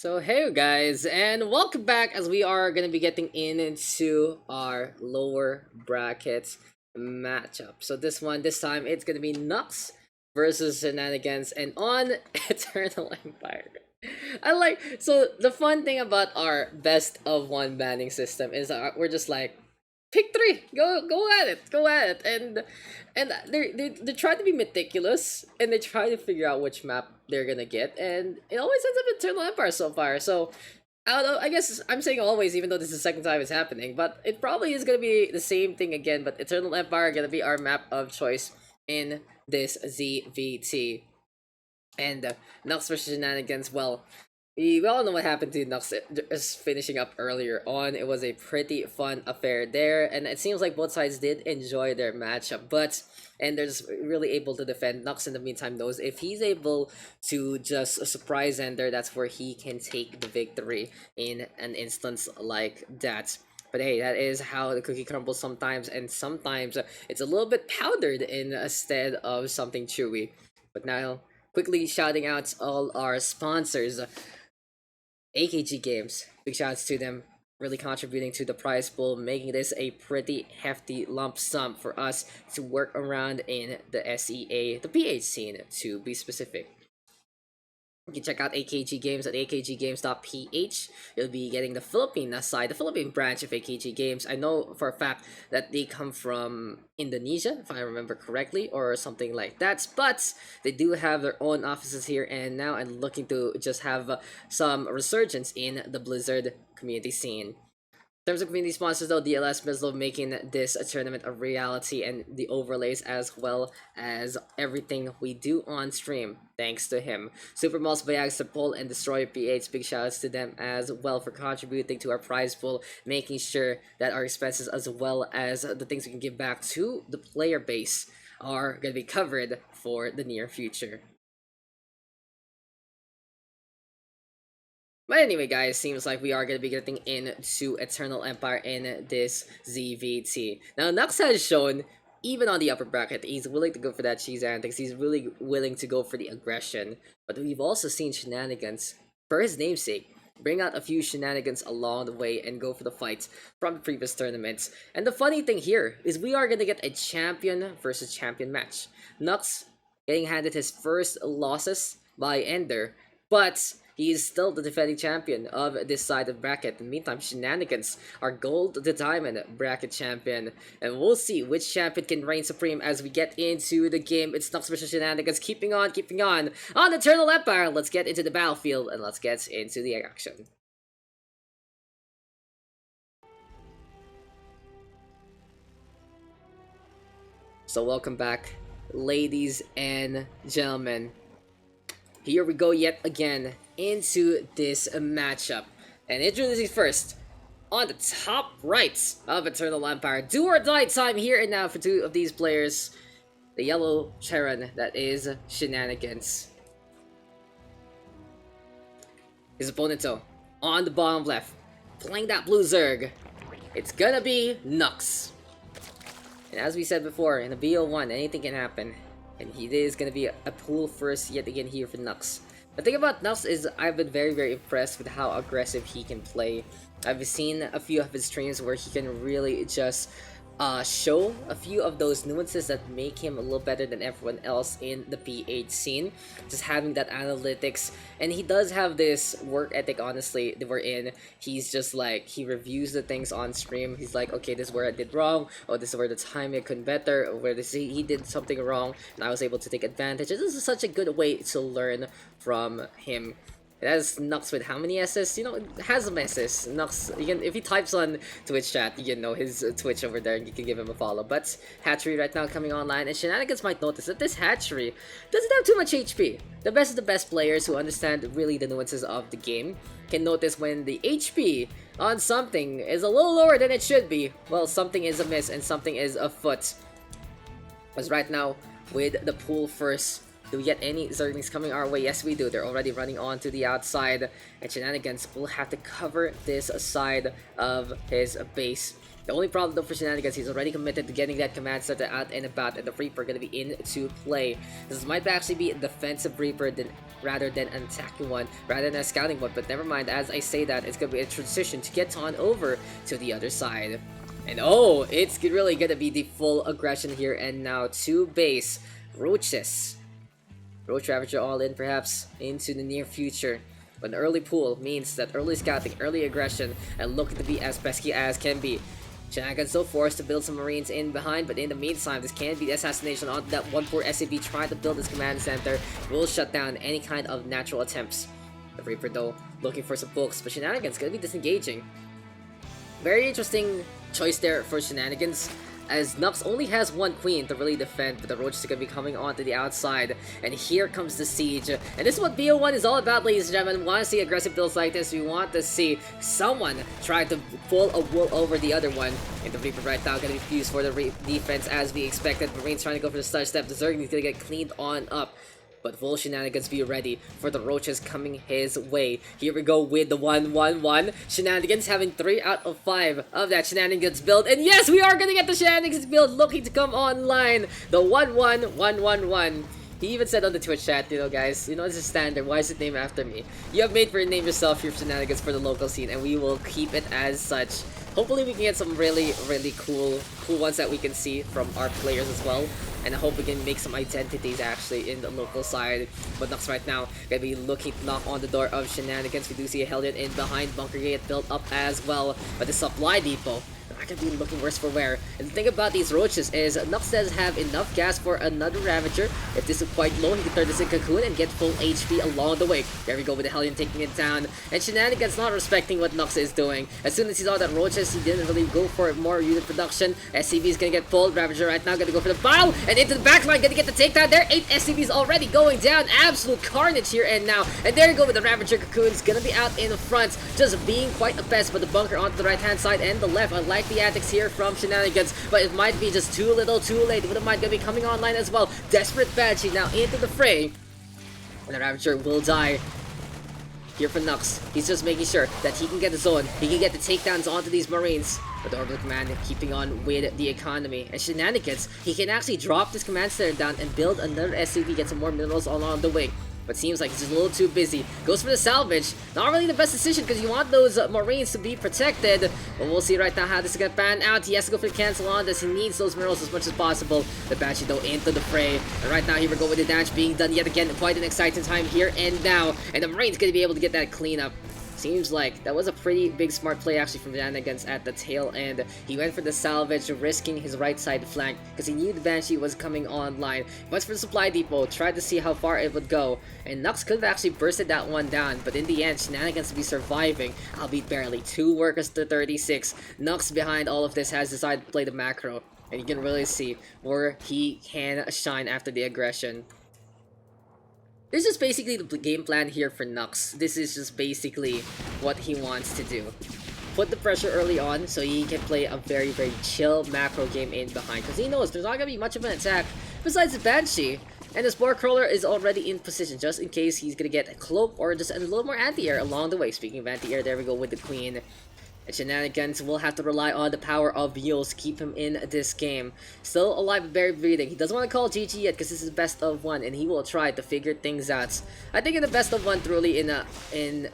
So hey guys, and welcome back as we are gonna be getting into our lower bracket matchup. So this time it's gonna be Nuks versus Shenanigans and on Eternal Empire. So the fun thing about our best of one banning system is we're just like pick three, go at it, and they try to be meticulous and they try to figure out which map they're gonna get, and it always ends up Eternal Empire so far. So I don't know. I guess I'm saying always, even though this is the second time it's happening, but it probably is gonna be the same thing again. But Eternal Empire gonna be our map of choice in this ZVT, and Nux versus Shenanigans. Well, we all know what happened to Nux just finishing up earlier on. It was a pretty fun affair there, and it seems like both sides did enjoy their matchup, and they're just really able to defend. Nux in the meantime knows if he's able to just surprise Ender, that's where he can take the victory in an instance like that. But hey, that is how the cookie crumbles sometimes, and sometimes it's a little bit powdered instead of something chewy. But now, quickly shouting out all our sponsors. AKG Games, big shouts to them, really contributing to the prize pool, making this a pretty hefty lump sum for us to work around in the the PH scene to be specific. You can check out AKG Games at akggames.ph. You'll be getting the Philippine side, the Philippine branch of AKG Games. I know for a fact that they come from Indonesia, if I remember correctly, or something like that. But they do have their own offices here, and now I'm looking to just have some resurgence in the Blizzard community scene. In terms of community sponsors though, DLS Bizlo making this tournament a reality, and the overlays as well as everything we do on stream, thanks to him. Supermalls, Bayag, Sepul, and Destroyer PH, big shoutouts to them as well for contributing to our prize pool, making sure that our expenses as well as the things we can give back to the player base are going to be covered for the near future. But anyway, guys, seems like we are going to be getting into Eternal Empire in this ZVT. Now, Nux has shown, even on the upper bracket, he's willing to go for that cheese antics. He's really willing to go for the aggression. But we've also seen Shenanigans, for his namesake, bring out a few Shenanigans along the way and go for the fights from the previous tournaments. And the funny thing here is we are going to get a champion versus champion match. Nux getting handed his first losses by Ender, but he is still the defending champion of this side of bracket. In the meantime, Shenanigans are gold to diamond bracket champion. And we'll see which champion can reign supreme as we get into the game. It's Nux versus Shenanigans, keeping on. On Eternal Empire, let's get into the battlefield and let's get into the action. So welcome back, ladies and gentlemen. Here we go yet again into this matchup. And introducing first, on the top right of Eternal Empire, do or die time here and now for two of these players. The yellow Charon, that is Shenanigans. His opponent though, on the bottom left, playing that blue Zerg, it's gonna be Nux. And as we said before, in the BO1, anything can happen. And he is going to be a pool first yet again here for Nux. The thing about Nux is I've been very impressed with how aggressive he can play. I've seen a few of his streams where he can really just show a few of those nuances that make him a little better than everyone else in the PH scene. Just having that analytics, and he does have this work ethic, honestly, that we're in. He's just like, he reviews the things on stream. He's like, okay, this is where I did wrong, or this is where the timing I couldn't better, or where he did something wrong and I was able to take advantage. This is such a good way to learn from him. It has Nux with how many SS? You know, it has some SS. Nux, you can, if he types on Twitch chat, you can know his Twitch over there and you can give him a follow. But Hatchery right now coming online, and Shenanigans might notice that this Hatchery doesn't have too much HP. The best of the best players who understand really the nuances of the game can notice when the HP on something is a little lower than it should be. Well, something is amiss and something is afoot. Because right now, with the pool first, do we get any Zerglings coming our way? Yes, we do. They're already running on to the outside, and Shenanigans will have to cover this side of his base. The only problem though for Shenanigans, he's already committed to getting that command center out and about, and the Reaper gonna be into play. This might actually be a defensive Reaper rather than an attacking one, rather than a scouting one, but never mind, as I say that, it's gonna be a transition to get on over to the other side. And oh, it's really gonna be the full aggression here, and now 2 base Roaches. Roach Ravager all in perhaps into the near future. But an early pull means that early scouting, early aggression, and looking to be as pesky as can be. Shenanigans still forced to build some Marines in behind, but in the meantime, this can be the assassination on that 1-4 SCP trying to build this command center. Will shut down any kind of natural attempts. The Reaper though, looking for some books, but Shenanigans gonna be disengaging. Very interesting choice there for Shenanigans, as Nuks only has 1 queen to really defend, but the Roaches are going to be coming onto the outside. And here comes the siege. And this is what BO1 is all about, ladies and gentlemen. We want to see aggressive builds like this. We want to see someone try to pull a wool over the other one. And the Reaper right now going to be fused for the defense as we expected. Marines trying to go for the side step. The Zerg is going to get cleaned on up. But will Shenanigans be ready for the Roaches coming his way? Here we go with the 1-1-1. Shenanigans having 3 out of 5 of that Shenanigans build. And yes, we are gonna get the Shenanigans build looking to come online. The 1-1-1-1-1. He even said on the Twitch chat, you know guys, you know this is standard, why is it named after me? You have made for a name yourself your Shenanigans for the local scene, and we will keep it as such. Hopefully we can get some really cool ones that we can see from our players as well. And I hope we can make some identities actually in the local side. But Nuks right now gonna be looking to knock on the door of Shenanigans. We do see a Hellion in behind, Bunker Gate built up as well. But the supply depot, I could be looking worse for wear. And the thing about these Roaches is Nuks does have enough gas for another Ravager. If this is quite low, he can turn this in Cocoon and get full HP along the way. There we go with the Hellion taking it down. And Shenanigans not respecting what Nuks is doing. As soon as he saw that Roaches, he didn't really go for more unit production. SCV is gonna get pulled. Ravager right now gonna go for the pile. And into the backline, gonna get the takedown there. 8 SCVs already going down. Absolute carnage here and now. And there you go with the Ravager Cocoons. Gonna be out in the front. Just being quite a pest. But the bunker onto the right hand side and the left. I like the antics here from Shenanigans, but it might be just too little too late. With the might gonna be coming online as well. Desperate Banshee now into the fray, and the Ravager will die here for Nuks. He's just making sure that he can get the zone, he can get the takedowns onto these Marines. But the Orbital Command keeping on with the economy. And Shenanigans, he can actually drop this command center down and build another SCV, get some more minerals along the way. But seems like he's just a little too busy. Goes for the salvage. Not really the best decision because you want those Marines to be protected. But we'll see right now how this is going to pan out. He has to go for the cancel on this. He needs those minerals as much as possible. The Banshee though into the fray. And right now here we go with the damage being done yet again. Quite an exciting time here and now. And the Marine's going to be able to get that cleanup. Seems like that was a pretty big smart play actually from Shenanigans at the tail end. He went for the salvage, risking his right side flank because he knew the Banshee was coming online. He went for the supply depot, tried to see how far it would go, and Nuks could have actually bursted that one down, but in the end, Shenanigans will be surviving, albeit barely. 2 workers to 36. Nuks behind all of this has decided to play the macro, and you can really see where he can shine after the aggression. This is basically the game plan here for Nuks. This is just basically what he wants to do. Put the pressure early on so he can play a very chill macro game in behind. Because he knows there's not going to be much of an attack besides the Banshee. And the Spore Crawler is already in position just in case he's going to get a cloak or just a little more anti-air along the way. Speaking of anti-air, there we go with the Queen. And Shenanigans will have to rely on the power of mules to keep him in this game. Still alive but very breathing. He doesn't want to call GG yet because this is best of 1 and he will try to figure things out. I think in the best of 1 truly in a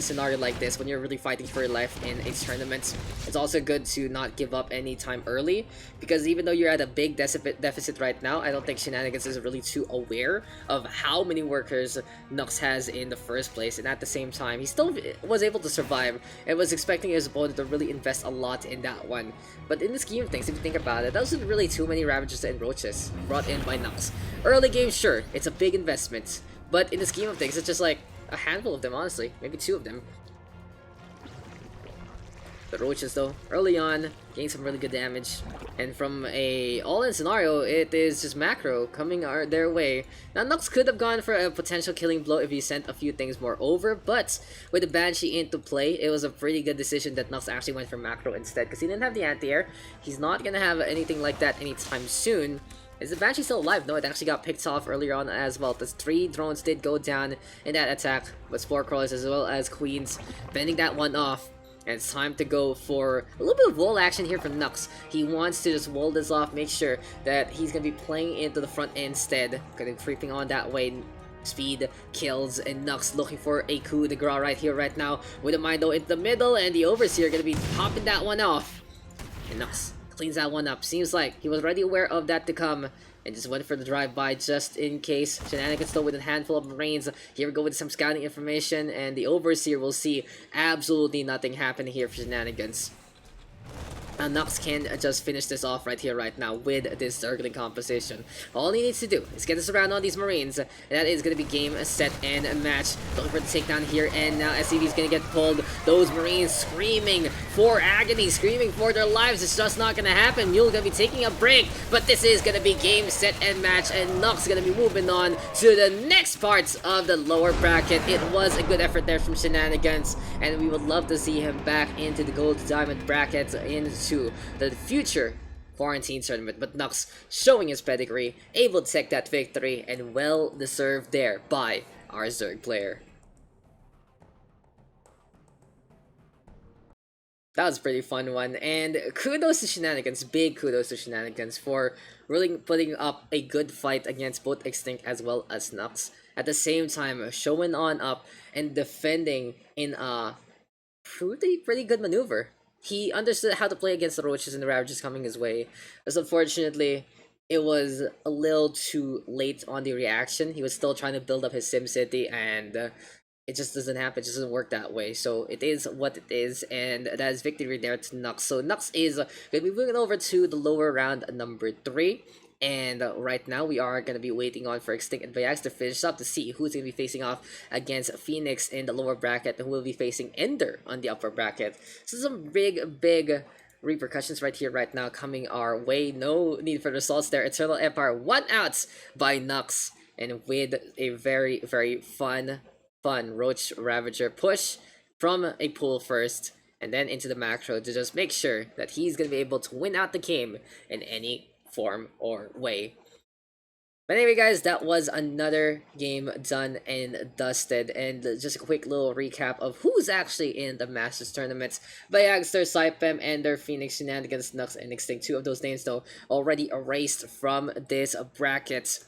scenario like this, when you're really fighting for your life in a tournament, it's also good to not give up any time early, because even though you're at a big deficit right now, I don't think Shenanigans is really too aware of how many workers Nuks has in the first place, and at the same time he still was able to survive and was expecting his opponent to really invest a lot in that one. But in the scheme of things, if you think about it, that wasn't really too many Ravagers and Roaches brought in by Nuks. Early game, sure, it's a big investment, but in the scheme of things, it's just like a handful of them, honestly, maybe 2 of them. The Roaches though, early on, gain some really good damage, and from a all-in scenario, it is just macro coming their way. Now Nuks could have gone for a potential killing blow if he sent a few things more over, but with the Banshee into play, it was a pretty good decision that Nuks actually went for macro instead, because he didn't have the anti-air. He's not gonna have anything like that anytime soon. Is the Banshee still alive? No, it actually got picked off earlier on as well. The 3 drones did go down in that attack, but Spore Crawlers as well as Queens fending that one off. And it's time to go for a little bit of wall action here from Nuks. He wants to just wall this off, make sure that he's going to be playing into the front instead. Going to be creeping on that way. Speed kills, and Nuks looking for a coup de grace right here, right now. With a Mindo into the middle, and the Overseer going to be popping that one off. And Nuks cleans that one up. Seems like he was already aware of that to come, and just went for the drive-by just in case. Shenanigans still with a handful of Marines. Here we go with some scouting information, and the Overseer will see absolutely nothing happen here for Shenanigans. Nuks can just finish this off right here, right now, with this circling composition. All he needs to do is get us around on these Marines, and that is going to be game, set, and match. Looking for the takedown here, and now SCV is going to get pulled. Those Marines screaming for agony, screaming for their lives. It's just not going to happen. Mule going to be taking a break, but this is going to be game, set, and match, and Nuks going to be moving on to the next parts of the lower bracket. It was a good effort there from Shenanigans, and we would love to see him back into the gold to diamond brackets, into the future quarantine tournament. But Nuks showing his pedigree, able to take that victory, and well deserved there by our Zerg player. That was a pretty fun one, and kudos to Shenanigans, big kudos to Shenanigans for really putting up a good fight against both Extinct as well as Nuks. At the same time, showing on up and defending in a pretty good maneuver. He understood how to play against the Roaches and the Ravagers coming his way. Just unfortunately, it was a little too late on the reaction. He was still trying to build up his SimCity, and it just doesn't happen. It just doesn't work that way. So it is what it is, and that is victory there to Nuks. So Nuks is going to be moving over to the lower round number 3. And right now, we are going to be waiting on for Extinct and Daks to finish up to see who's going to be facing off against Phoenix in the lower bracket, and who will be facing Ender on the upper bracket. So some big repercussions right here, right now, coming our way. No need for results there. Eternal Empire 1 out by Nuks, and with a very fun Roach Ravager push from a pool first, and then into the macro to just make sure that he's going to be able to win out the game in any form or way. But anyway, guys, that was another game done and dusted, and just a quick little recap of who's actually in the Masters tournaments. Bayagster, Saipem, Ender, Phoenix, Shenanigans, Nuks, and Extinct. 2 of those names, though, already erased from this bracket.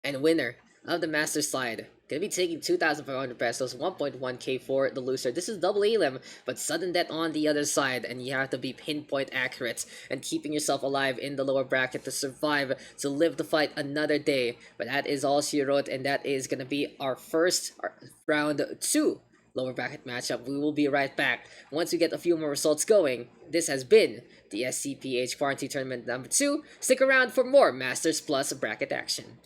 And winner of the Masters slide gonna be taking 2,500 pesos, 1.1k for the loser. This is double elim, but sudden death on the other side, and you have to be pinpoint accurate and keeping yourself alive in the lower bracket to survive, to live the fight another day. But that is all she wrote, and that is gonna be our first round 2 lower bracket matchup. We will be right back once we get a few more results going. This has been the SCPH Quarantine Tournament number 2. Stick around for more Masters Plus bracket action.